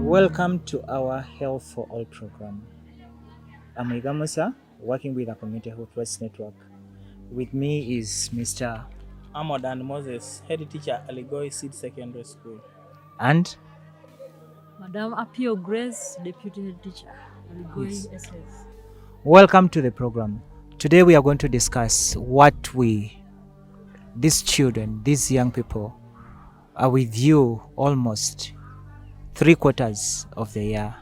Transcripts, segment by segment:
Welcome to our Health for All program. I'm Iga Musa, working with the Community Health Rights Network. With me is Mr. Amodan Moses, head teacher, Aligoi Seed Secondary School. and Madam Apio Grace, deputy head teacher, Aligoi Yes. SS. Welcome to the program. Today we are going to discuss what these children, these young people, are with you almost 3/4 of the year.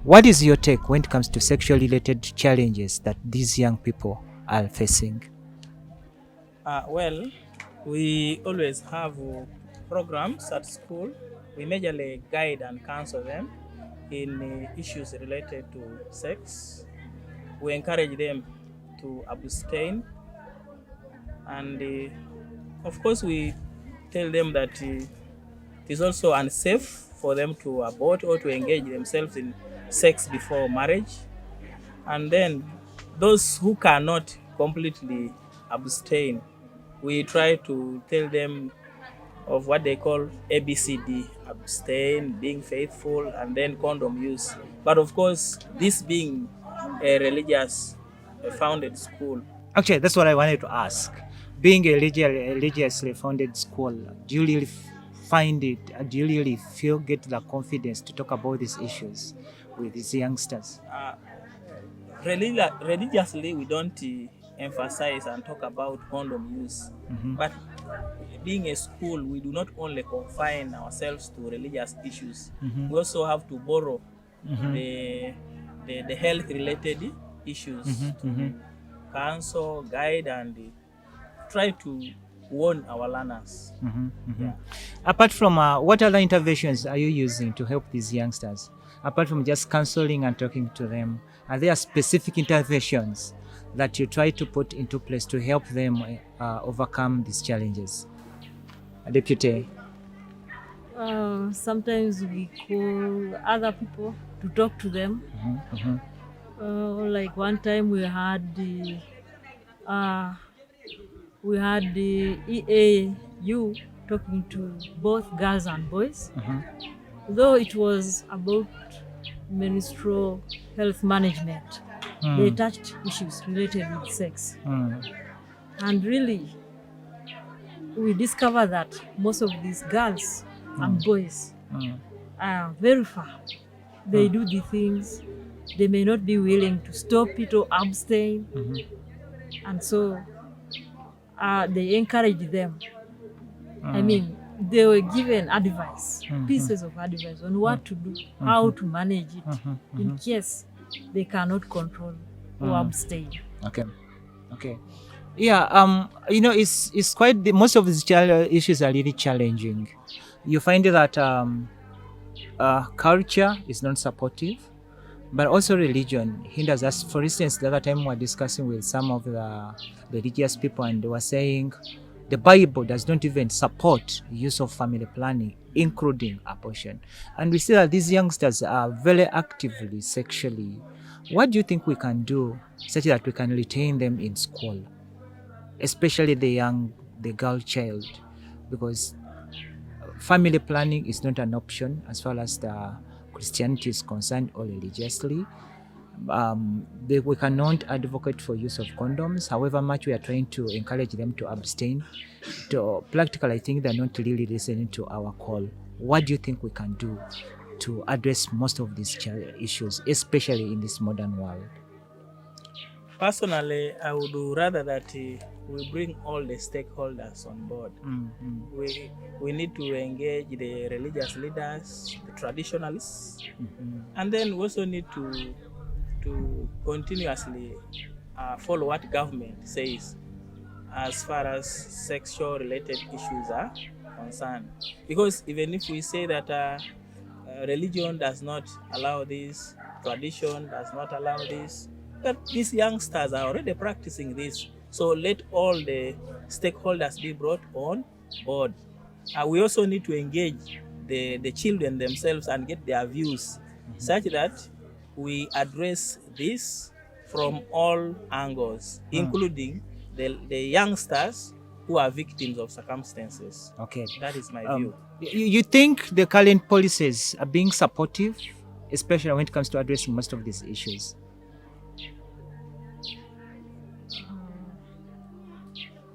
What is your take when it comes to sexual related challenges that these young people are facing? Well, we always have programs at school. We majorly guide and counsel them in issues related to sex. We encourage them to abstain, and of course, we tell them that it is also unsafe for them to abort or to engage themselves in sex before marriage. And then those who cannot completely abstain, we try to tell them of what they call ABCD: abstain, being faithful, and then condom use. But of course, this being a religious founded school, Actually, that's what I wanted to ask. Being a religiously founded school, do you really find it? Do you really get the confidence to talk about these issues with these youngsters? religiously we don't emphasize and talk about condom use. But being a school, we do not only confine ourselves to religious issues. We also have to borrow the health related issues to counsel, guide, and try to warn our learners. Yeah. Apart from what other interventions are you using to help these youngsters? Apart from just counseling and talking to them, are there specific interventions that you try to put into place to help them overcome these challenges? Deputy. Sometimes we call other people to talk to them. Like one time we had the EAU talking to both girls and boys, though it was about menstrual health management. They touched issues related with sex. And really, we discover that most of these girls and boys are very far. They do the things, they may not be willing to stop it or abstain. And so they encourage them. I mean, they were given advice, pieces of advice on what to do, how to manage it in case they cannot control or abstain. Okay. Yeah, it's quite most of these issues are really challenging. You find that culture is not supportive, but also religion hinders us. For instance, the other time we were discussing with some of the religious people, and they were saying the Bible does not even support the use of family planning, including abortion. And we see that these youngsters are very actively sexually. What do you think we can do such that we can retain them in school, especially the girl child? Because family planning is not an option as far as the Christianity is concerned or religiously. We cannot advocate for use of condoms, however much we are trying to encourage them to abstain. Practically, I think they're not really listening to our call. What do you think we can do to address most of these issues, especially in this modern world? Personally, I would rather that we bring all the stakeholders on board. We need to engage the religious leaders, the traditionalists, and then we also need to continuously follow what government says as far as sexual related issues are concerned. Because even if we say that religion does not allow this, tradition does not allow this, but these youngsters are already practicing this. So let all the stakeholders be brought on board. We also need to engage the children themselves and get their views such that we address this from all angles, including the youngsters who are victims of circumstances. Okay. That is my Um, view. you think the current policies are being supportive, especially when it comes to addressing most of these issues?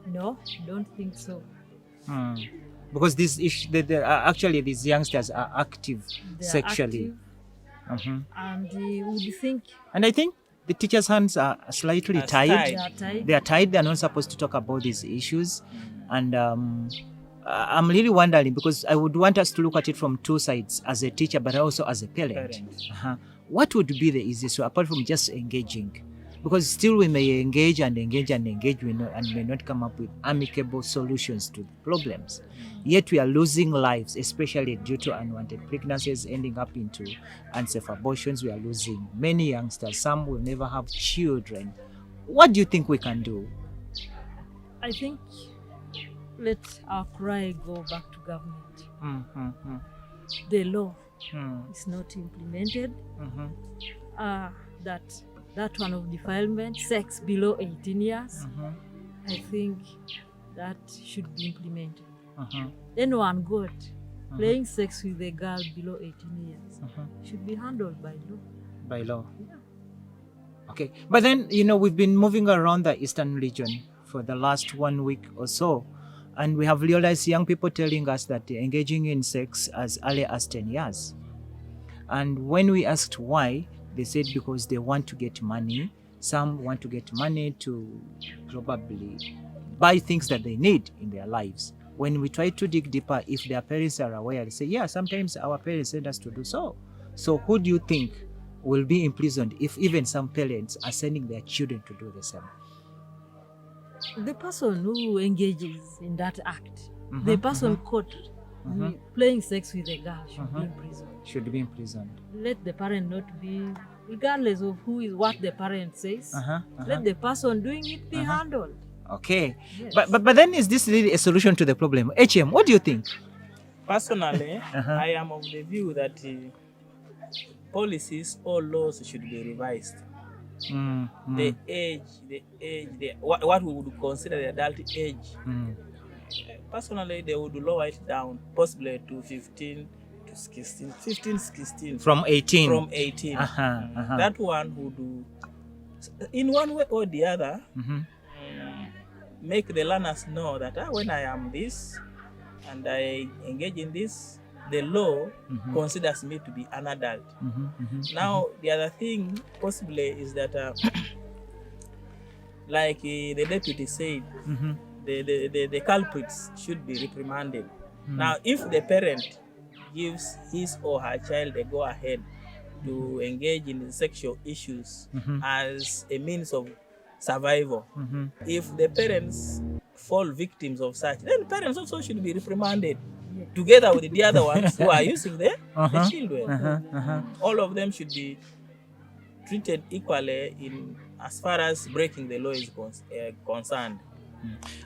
No, don't think so. Hmm. Because actually these youngsters are active They are sexually. active, Mhm. and would think And I think the teachers' hands are slightly Are tied. tied. they are tied. They are tied. They are not supposed to talk about these issues. And I'm really wondering, because I would want us to look at it from two sides, as a teacher, but also as a parent. Parent. What would be the easiest way, apart from just engaging? Because still we may engage and engage and engage, and may not come up with amicable solutions to the problems. Yet we are losing lives, especially due to unwanted pregnancies ending up into unsafe abortions. We are losing many youngsters. Some will never have children. What do you think we can do? I think let our cry go back to government. Mm-hmm. The law Mm-hmm. is not implemented. Mm-hmm. That one of defilement, sex below 18 years, Mm-hmm. I think that should be implemented. Mm-hmm. Anyone got playing sex with a girl below 18 years Mm-hmm. should be handled by law. By law. Yeah. Okay. But then, we've been moving around the Eastern region for the last 1 week or so, and we have realized young people telling us that they're engaging in sex as early as 10 years. And when we asked why, they said because they want to get money. Some want to get money to probably buy things that they need in their lives. When we try to dig deeper, if their parents are aware, they say, yeah, sometimes our parents send us to do so. So who do you think will be imprisoned if even some parents are sending their children to do the same? The person who engages in that act, Mhm, the person caught Mhm. playing sex with a girl should be Mhm. in prison. Should be imprisoned. Let the parent not be, regardless of what the parent says, let the person doing it be handled. Okay. Yes. But then is this really a solution to the problem? HM, what do you think? Personally, Uh-huh. I am of the view that policies or laws should be revised. The age, what we would consider the adult age. Personally, they would lower it down, possibly to 15 to 16. From 18. From 18. That one would, in one way or the other, make the learners know that when I am this and I engage in this, the law considers me to be an adult. Now, the other thing possibly is that, like the deputy said, the culprits should be reprimanded. Now, if the parent gives his or her child a go-ahead to engage in sexual issues as a means of survival, if the parents fall victims of such, then parents also should be reprimanded together with the other ones who are using the children. All of them should be treated equally in as far as breaking the law is concerned.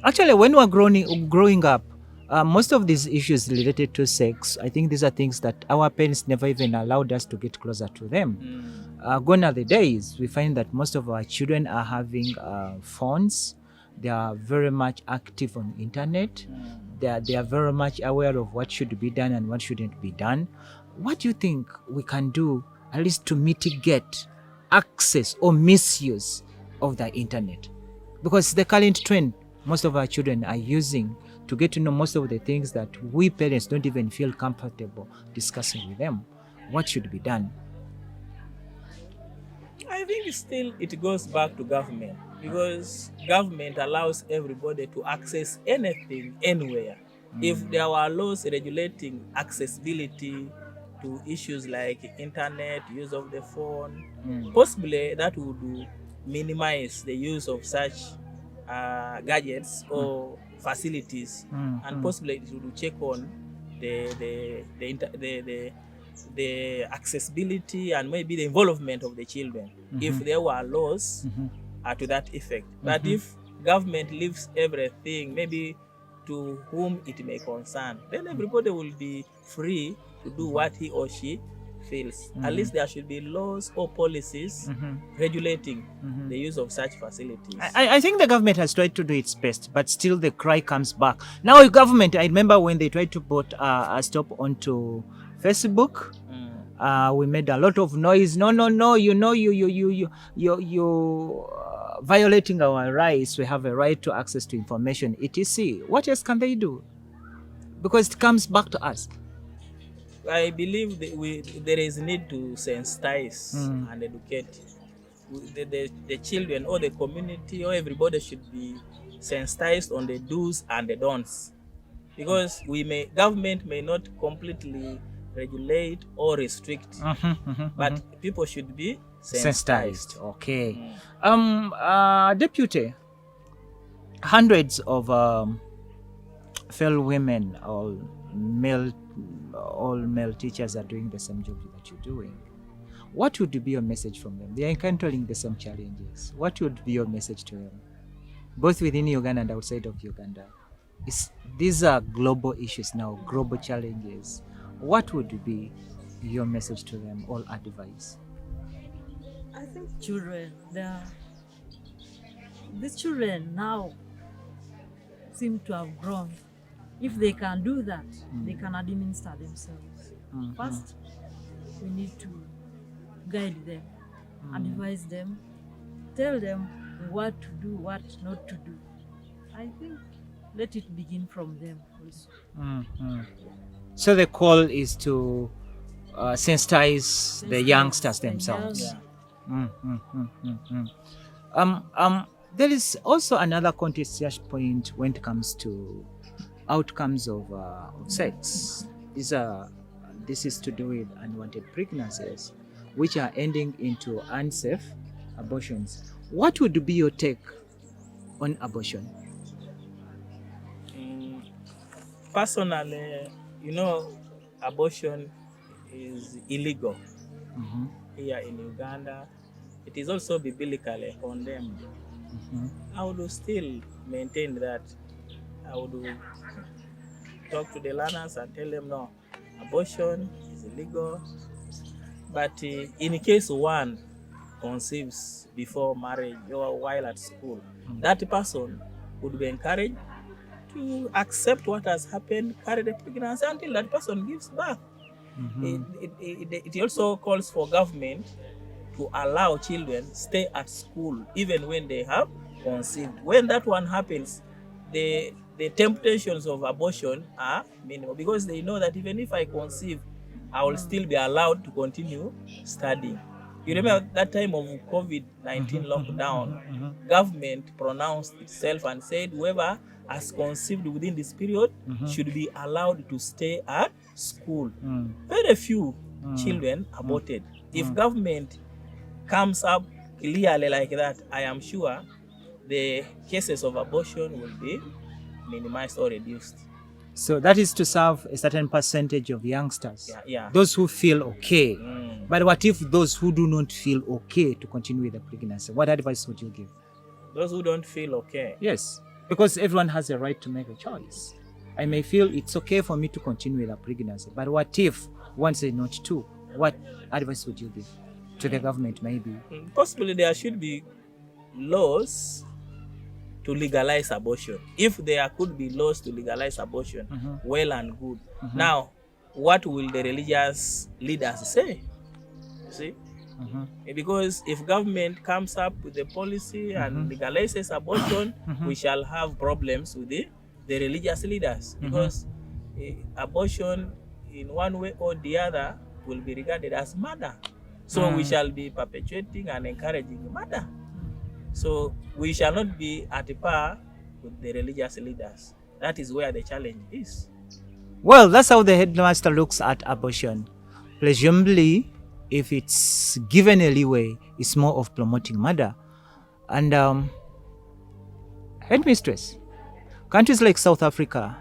Actually, when we were growing up, most of these issues related to sex, I think these are things that our parents never even allowed us to get closer to them. Gone are the days. We find that most of our children are having phones. They are very much active on internet. They are very much aware of what should be done and what shouldn't be done. What do you think we can do at least to mitigate access or misuse of the internet? Because the current trend most of our children are using to get to know most of the things that we parents don't even feel comfortable discussing with them. What should be done? I think still it goes back to government, because government allows everybody to access anything anywhere. If there were laws regulating accessibility to issues like internet, use of the phone, possibly that would minimize the use of such gadgets or facilities, and possibly it would check on the accessibility and maybe the involvement of the children if there were laws to that effect. But if government leaves everything maybe to whom it may concern, then everybody will be free to do what he or she feels. At least there should be laws or policies regulating the use of such facilities. I think the government has tried to do its best, but still the cry comes back. Now, government, I remember when they tried to put a stop onto Facebook, we made a lot of noise. No, you know, you violating our rights. We have a right to access to information, etc. What else can they do? Because it comes back to us. I believe there is need to sensitize and educate the children or the community, or everybody should be sensitized on the do's and the don'ts, because government may not completely regulate or restrict, but people should be sensitized. Okay. Deputy, hundreds of fellow women or all male teachers are doing the same job that you're doing. What would be your message from them? They are encountering the same challenges. What would be your message to them, both within Uganda and outside of Uganda? These are global issues now, global challenges. What would be your message to them, or advice? I think these children now seem to have grown. If they can do that, they can administer themselves. First, we need to guide them, advise them, tell them what to do, what not to do. I think let it begin from them also. So the call is to sensitize the youngsters themselves. There is also another contentious point when it comes to outcomes of sex. This is to do with unwanted pregnancies, which are ending into unsafe abortions. What would be your take on abortion? Personally, abortion is illegal here in Uganda. It is also biblically condemned. I would still maintain that. I would talk to the learners and tell them, no, abortion is illegal. But in case one conceives before marriage or while at school, that person would be encouraged to accept what has happened, carry the pregnancy until that person gives birth. It also calls for government to allow children stay at school even when they have conceived. When that one happens, the temptations of abortion are minimal, because they know that even if I conceive, I will still be allowed to continue studying. You remember that time of COVID-19 lockdown, government pronounced itself and said whoever has conceived within this period should be allowed to stay at school. Very few children aborted. If government comes up clearly like that, I am sure the cases of abortion will be minimized or reduced. So that is to serve a certain percentage of youngsters, Yeah. those who feel okay. But what if those who do not feel okay to continue with the pregnancy? What advice would you give? Those who don't feel okay. Yes, because everyone has a right to make a choice. I may feel it's okay for me to continue with a pregnancy, but what if one says not to? What advice would you give to the government, maybe? Possibly there should be laws to legalize abortion. If there could be laws to legalize abortion, well and good. Now, what will the religious leaders say? See? Because if government comes up with a policy and legalizes abortion, we shall have problems with the religious leaders, because abortion in one way or the other will be regarded as murder. So we shall be perpetuating and encouraging murder. So we shall not be at par with the religious leaders. That is where the challenge is. Well, that's how the headmaster looks at abortion. Presumably, if it's given a leeway, it's more of promoting murder. And headmistress, countries like South Africa,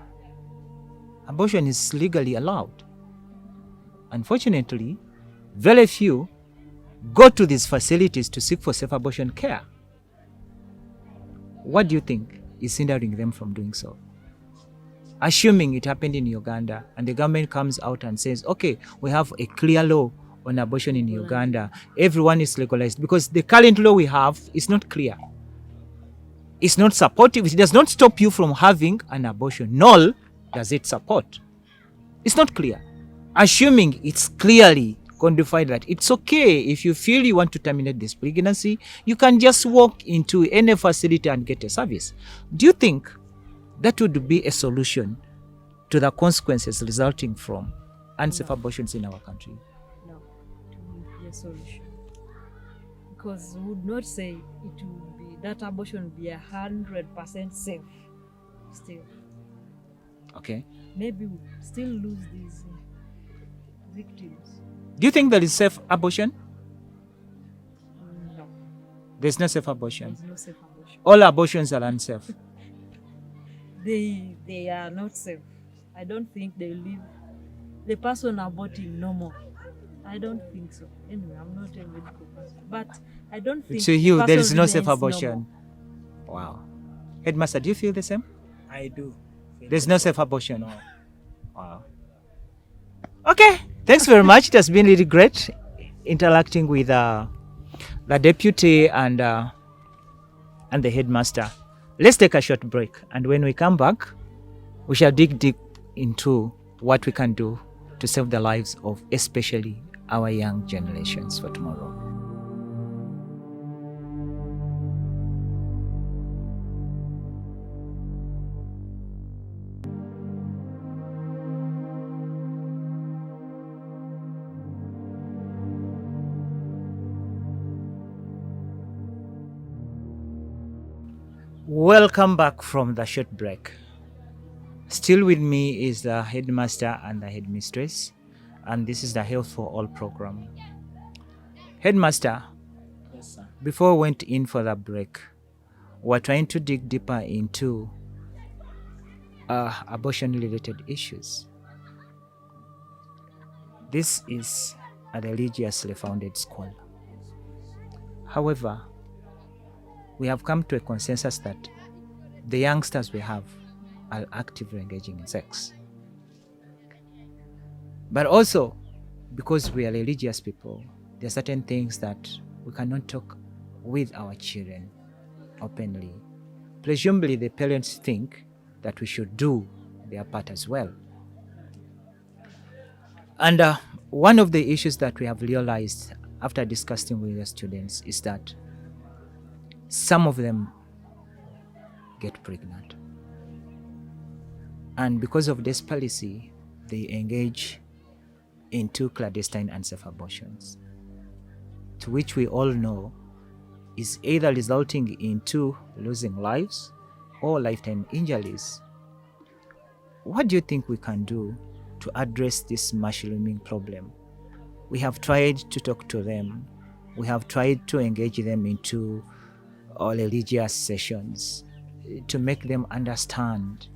abortion is legally allowed. Unfortunately, very few go to these facilities to seek for safe abortion care. What do you think is hindering them from doing so? Assuming it happened in Uganda and the government comes out and says, okay, we have a clear law on abortion in Uganda, everyone is legalized, because the current law we have is not clear. It's not supportive. It does not stop you from having an abortion, nor does it support. It's not clear. Assuming it's clearly codified that it's okay if you feel you want to terminate this pregnancy, you can just walk into any facility and get a service. Do you think that would be a solution to the consequences resulting from unsafe abortions in our country? No, it won't be a solution. Because we would not say it would be, that abortion would be 100% safe still. Okay. Maybe we'll still lose these victims. Do you think there is safe abortion? No, There's no safe abortion. there's no safe abortion. All abortions are unsafe. They are not safe. I don't think they leave the person aborting no more. I don't think so. Anyway, I'm not a medical person, but I don't think To the you, there is person no safe remains abortion. Wow. Headmaster, do you feel the same? I do. feel There's the no same. safe abortion. Wow. Okay. Thanks very much. It has been really great interacting with the deputy and the headmaster. Let's take a short break, and when we come back, we shall dig deep into what we can do to save the lives of especially our young generations for tomorrow. Welcome back from the short break. Still with me is the headmaster and the headmistress, and this is the Health for All program. Headmaster, Yes, sir. before we went in for the break, we're trying to dig deeper into abortion-related issues. This is a religiously founded school. However, we have come to a consensus that the youngsters we have are actively engaging in sex. But also, because we are religious people, there are certain things that we cannot talk with our children openly. Presumably, the parents think that we should do their part as well. And one of the issues that we have realized after discussing with the students is that some of them get pregnant. And because of this policy, they engage into clandestine unsafe abortions, to which we all know is either resulting into losing lives or lifetime injuries. What do you think we can do to address this mushrooming problem? We have tried to talk to them. We have tried to engage them into religious sessions to make them understand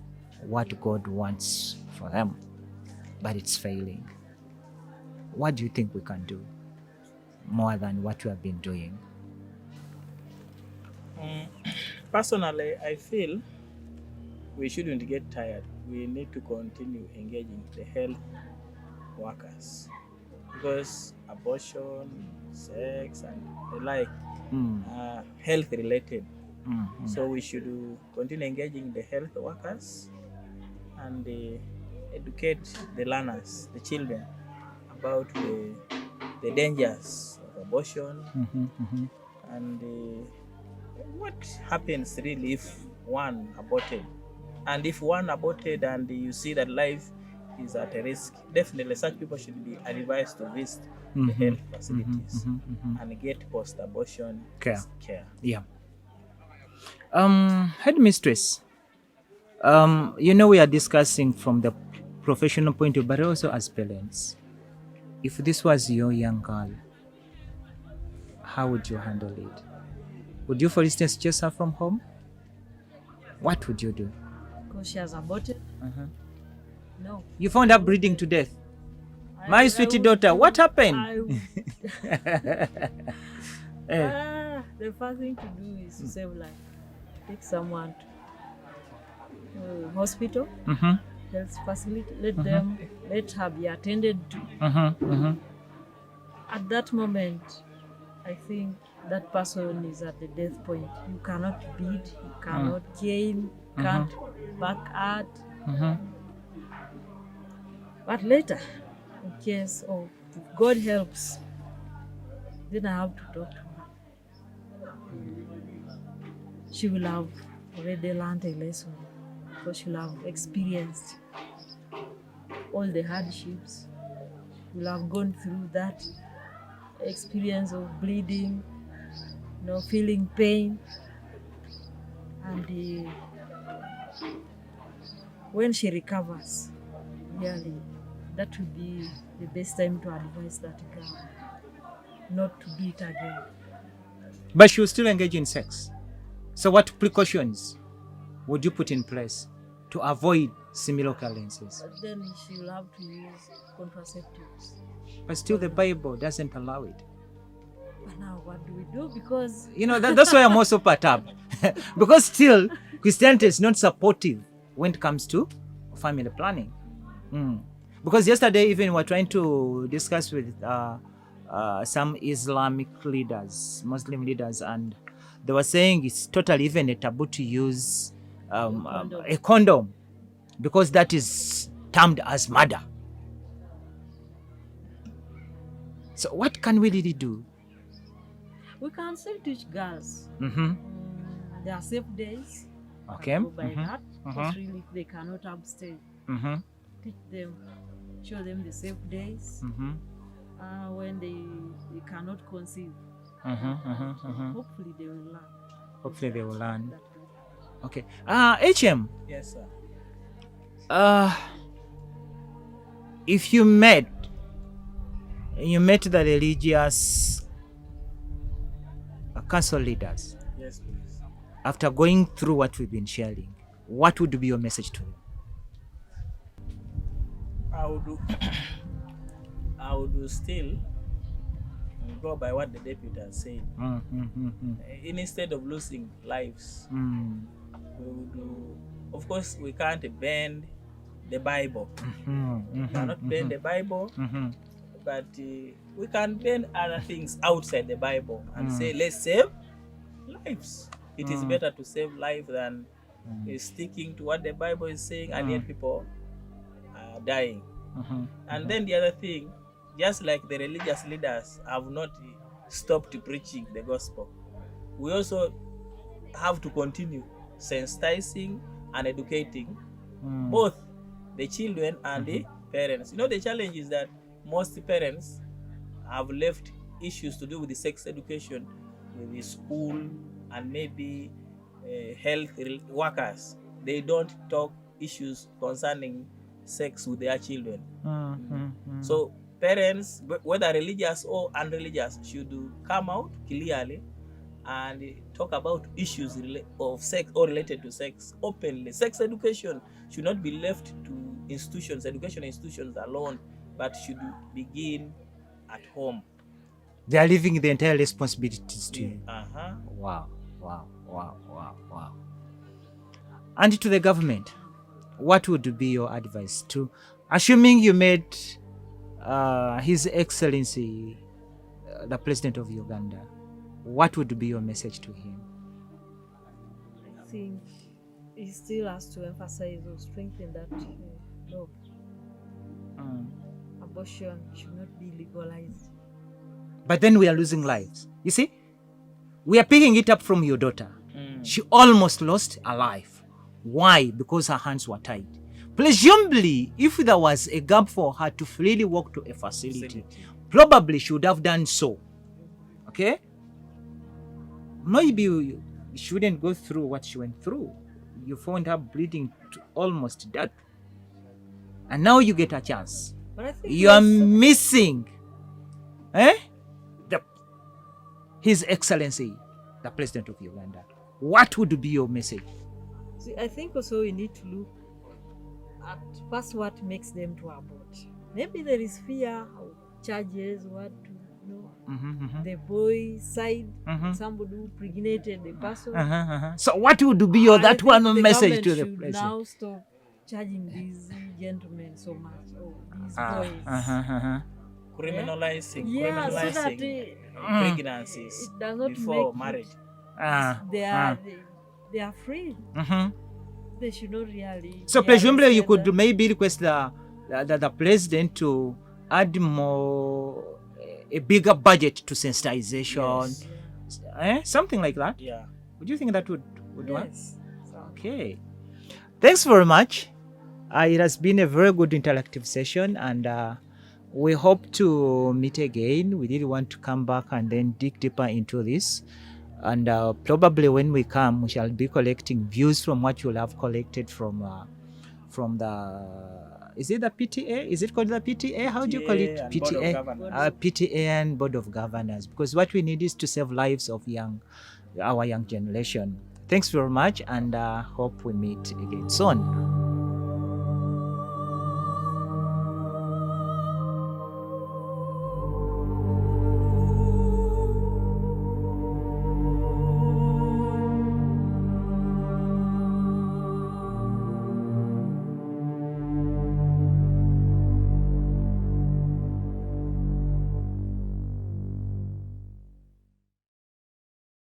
what God wants for them, but it's failing. What do you think we can do more than what we have been doing? Personally, I feel we shouldn't get tired. We need to continue engaging the health workers, because abortion, sex, and the like are health related. So we should continue engaging the health workers and educate the learners, the children, about the dangers of abortion and what happens really if one aborted. And if one aborted and you see that life is at a risk, definitely such people should be advised to visit the health facilities and get post-abortion Care. care. Headmistress, we are discussing from the professional point of view, but also as parents. If this was your young girl, how would you handle it? Would you, for instance, chase her from home? What would you do? Because she has aborted? No. You found her bleeding to death. My sweetie daughter, what happened? The first thing to do is to save life. Take someone to hospital, health facility. Let her be attended to. At that moment, I think that person is at the death point. You cannot beat, you cannot cane, can't back at. But later, in case of if God helps, then I have to talk to her. She will have already learned a lesson, because she will have experienced all the hardships. She will have gone through that experience of bleeding, feeling pain. And when she recovers, really, that will be the best time to advise that girl not to do it again. But she will still engage in sex. So what precautions would you put in place to avoid similar occurrences? But then she will have to use contraceptives. But still the Bible doesn't allow it. But now what do we do? Because that's why I'm also perturbed. Because still Christianity is not supportive when it comes to family planning. Because yesterday even we were trying to discuss with some Islamic leaders, Muslim leaders, and they were saying it's totally even a taboo to use a condom, because that is termed as murder. So what can we really do? we can still teach girls. There are safe days. Okay. Go by that. Because really, if they cannot abstain, teach them, show them the safe days. When they cannot conceive, hopefully they will learn. Hopefully they will learn. Okay. HM. Yes, sir. If you met the religious council leaders, Yes, please. after going through what we've been sharing, what would be your message to them? I would still go by what the deputy has said. Instead of losing lives, we would do, of course, we can't bend the Bible. We cannot bend the Bible, but we can bend other things outside the Bible and say, let's save lives. It is better to save life than sticking to what the Bible is saying, and yet people are dying. And then the other thing, just like the religious leaders have not stopped preaching the gospel, we also have to continue sensitizing and educating both the children and the parents. The challenge is that most parents have left issues to do with the sex education with the school and maybe health workers. They don't talk issues concerning sex with their children. So parents, whether religious or unreligious, should come out clearly and talk about issues of sex or related to sex openly. Sex education should not be left to institutions, education institutions alone, but should begin at home. They are leaving the entire responsibilities to you. Wow. Wow. And to the government, what would be your advice to, assuming you met His Excellency, the President of Uganda, what would be your message to him? I think he still has to emphasize or strengthen that no, abortion should not be legalized. But then we are losing lives. You see, we are picking it up from your daughter. She almost lost her life. Why? Because her hands were tied. Presumably, if there was a gap for her to freely walk to a facility, probably she would have done so. Okay? Maybe you shouldn't go through what she went through. You found her bleeding to almost death. And now you get a chance. But I think You are missing His Excellency, the President of Uganda. What would be your message? See, I think also we need to look at first what makes them to abort. Maybe there is fear of charges, what to the boy's side, somebody who impregnated the person. So what would be your I that think one the message to the government should President? now stop charging these gentlemen so much, or these boys. criminalizing Yeah, so that pregnancies it does not before make marriage. they are free. Mhm. They should not really. So be presumably you arrested. could maybe request the president to add more, a bigger budget to sensitization, Yes. something like that. Yeah. Would you think that would work? Yes. So, Okay. Thanks very much. It has been a very good interactive session, and we hope to meet again. We really want to come back and then dig deeper into this. And probably when we come, we shall be collecting views from what you'll have collected from the. Is it the PTA? Is it called the PTA? How do you call it? and Board of Governors. PTA and Board of Governors. Because what we need is to save lives of our young generation. Thanks very much, and hope we meet again soon.